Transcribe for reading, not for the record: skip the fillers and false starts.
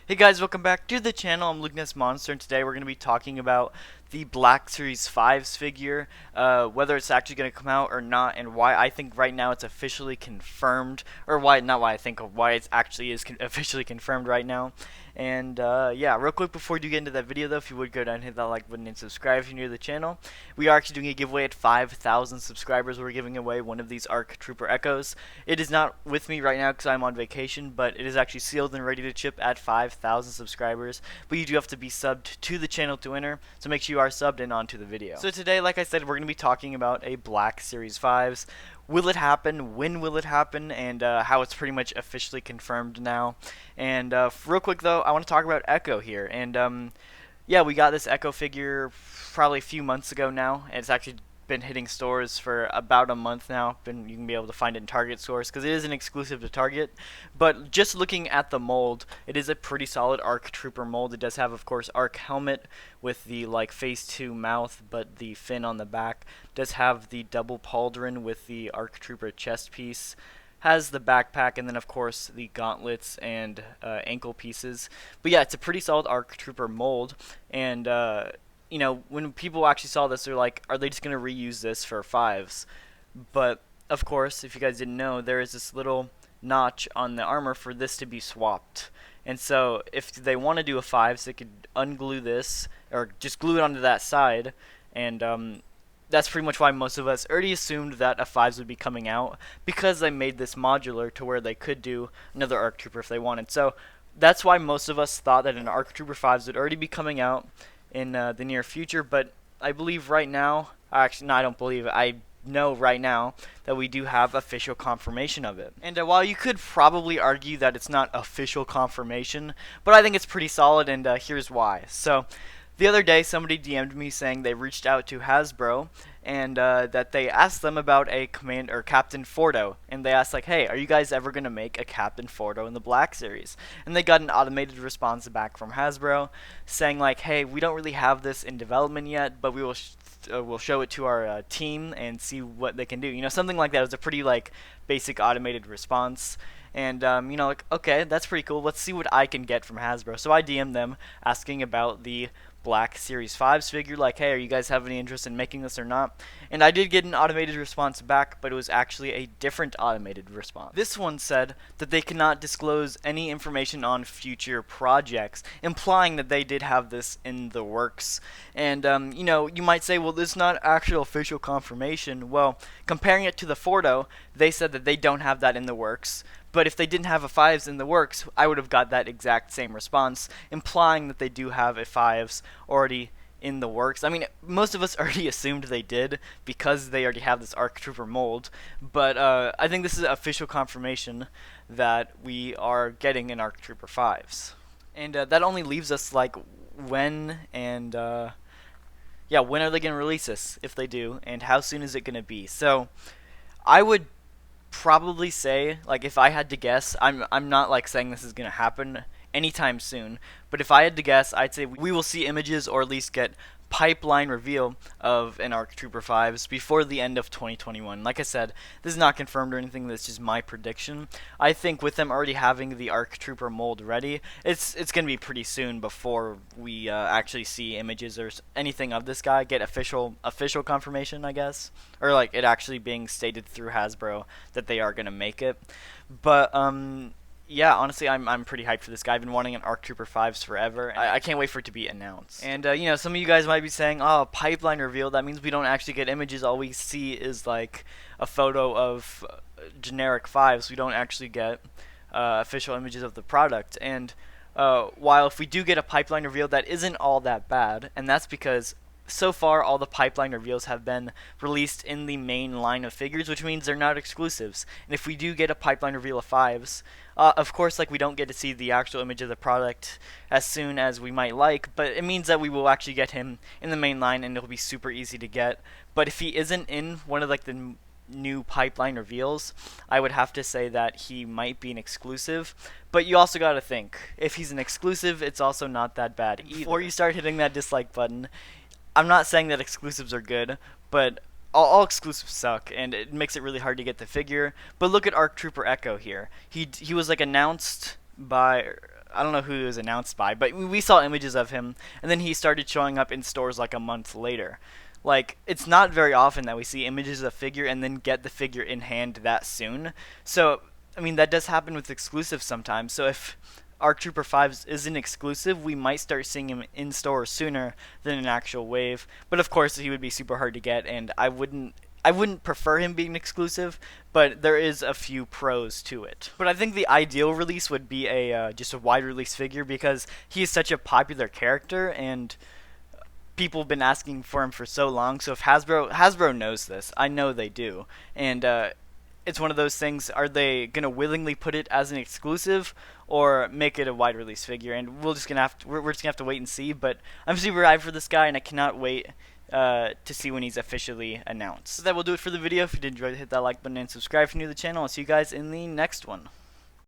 Hey guys, welcome back to the channel. I'm Lugness Monster, and today we're going to be talking about the Black Series 5's figure, whether it's actually going to come out or not, and why I think right now it's officially confirmed, or why, not why I think, why it actually is officially confirmed right now. And yeah, real quick before we do get into that video though, if you would go down and hit that like button and subscribe if you're new to the channel. We are actually doing a giveaway at 5,000 subscribers. We're giving away one of these ARC Trooper Echoes. It is not with me right now because I'm on vacation, but it is actually sealed and ready to ship at 5,000 subscribers. But you do have to be subbed to the channel to enter, so make sure you are subbed and onto the video. So today, like I said, we're going to be talking about a Black Series 5s. Will it happen? When will it happen? And how it's pretty much officially confirmed now. And real quick though, I want to talk about Echo here. And yeah, we got this Echo figure probably a few months ago now, and it's actually been hitting stores for about a month now. You can be able to find it in Target stores because it is an exclusive to Target. But just looking at the mold, it is a pretty solid ARC Trooper mold. It does have, of course, ARC helmet with the like Phase 2 mouth, but the fin on the back. Does have the double pauldron with the ARC Trooper chest piece. Has the backpack, and then of course the gauntlets and ankle pieces. But yeah, it's a pretty solid ARC Trooper mold, and you know, when people actually saw this, they're like, are they just going to reuse this for 5s? But, of course, if you guys didn't know, there is this little notch on the armor for this to be swapped. And so, if they want to do a 5s, they could unglue this, or just glue it onto that side, and that's pretty much why most of us already assumed that a 5s would be coming out, because they made this modular to where they could do another ARC Trooper if they wanted. So, that's why most of us thought that an ARC Trooper 5s would already be coming out in the near future, but I believe right now, actually no, I don't believe it, I know right now that we do have official confirmation of it. And while you could probably argue that it's not official confirmation, but I think it's pretty solid, and here's why. So the other day somebody DM'd me saying they reached out to Hasbro and that they asked them about a command or Captain Fordo, and they asked like, hey, are you guys ever going to make a Captain Fordo in the Black Series? And they got an automated response back from Hasbro saying like, hey, we don't really have this in development yet, but we will we'll show it to our team and see what they can do. You know, something like that. It was a pretty like basic automated response. And you know, like, okay, that's pretty cool. Let's see what I can get from Hasbro. So I DM'd them asking about the Black Series 5's figure, like, hey, are you guys have any interest in making this or not? And I did get an automated response back, but it was actually a different automated response. This one said that they cannot disclose any information on future projects, implying that they did have this in the works. And you know, you might say, well, this is not actual official confirmation. Well, comparing it to the Fordo, they said that they don't have that in the works. But if they didn't have a 5s in the works, I would have got that exact same response, implying that they do have a 5s already in the works. I mean, most of us already assumed they did because they already have this ARC Trooper mold, but I think this is official confirmation that we are getting an ARC Trooper 5s. And that only leaves us like when and yeah, when are they going to release this if they do, and how soon is it going to be? So I would probably say, like, if I had to guess, I'm not like saying this is gonna happen anytime soon, but if I had to guess, I'd say we will see images or at least get pipeline reveal of an ARC Trooper 5s before the end of 2021. Like I said, this is not confirmed or anything, this is just my prediction. I think with them already having the ARC Trooper mold ready, it's going to be pretty soon before we actually see images or anything of this guy, get official confirmation, I guess, or like it actually being stated through Hasbro that they are going to make it. But yeah, honestly, I'm pretty hyped for this guy. I've been wanting an ARC Trooper 5s forever. I can't wait for it to be announced. And, you know, some of you guys might be saying, oh, pipeline reveal, that means we don't actually get images. All we see is, like, a photo of generic 5s. We don't actually get official images of the product. And while if we do get a pipeline reveal, that isn't all that bad. And that's because so far, all the pipeline reveals have been released in the main line of figures, which means they're not exclusives. And if we do get a pipeline reveal of 5s, of course, like, we don't get to see the actual image of the product as soon as we might like, but it means that we will actually get him in the main line, and it'll be super easy to get. But if he isn't in one of, like, the new pipeline reveals, I would have to say that he might be an exclusive. But you also got to think, if he's an exclusive, it's also not that bad either. Before you start hitting that dislike button, I'm not saying that exclusives are good, but all exclusives suck, and it makes it really hard to get the figure. But look at ARC Trooper Echo here. He was like announced by I don't know who it was announced by, but we saw images of him, and then he started showing up in stores like a month later. Like, it's not very often that we see images of a figure and then get the figure in hand that soon. So, I mean, that does happen with exclusives sometimes. So if ARC Trooper 5 isn't exclusive, we might start seeing him in stores sooner than an actual wave. But of course, he would be super hard to get, and I wouldn't prefer him being exclusive, but there is a few pros to it. But I think the ideal release would be a just a wide release figure because he is such a popular character and people have been asking for him for so long. So if Hasbro knows this, I know they do, and it's one of those things. Are they gonna willingly put it as an exclusive or make it a wide release figure? And we're just gonna have to wait and see. But I'm super hyped for this guy, and I cannot wait to see when he's officially announced. So that will do it for the video. If you did enjoy, hit that like button and subscribe if you're new to the channel. I'll see you guys in the next one.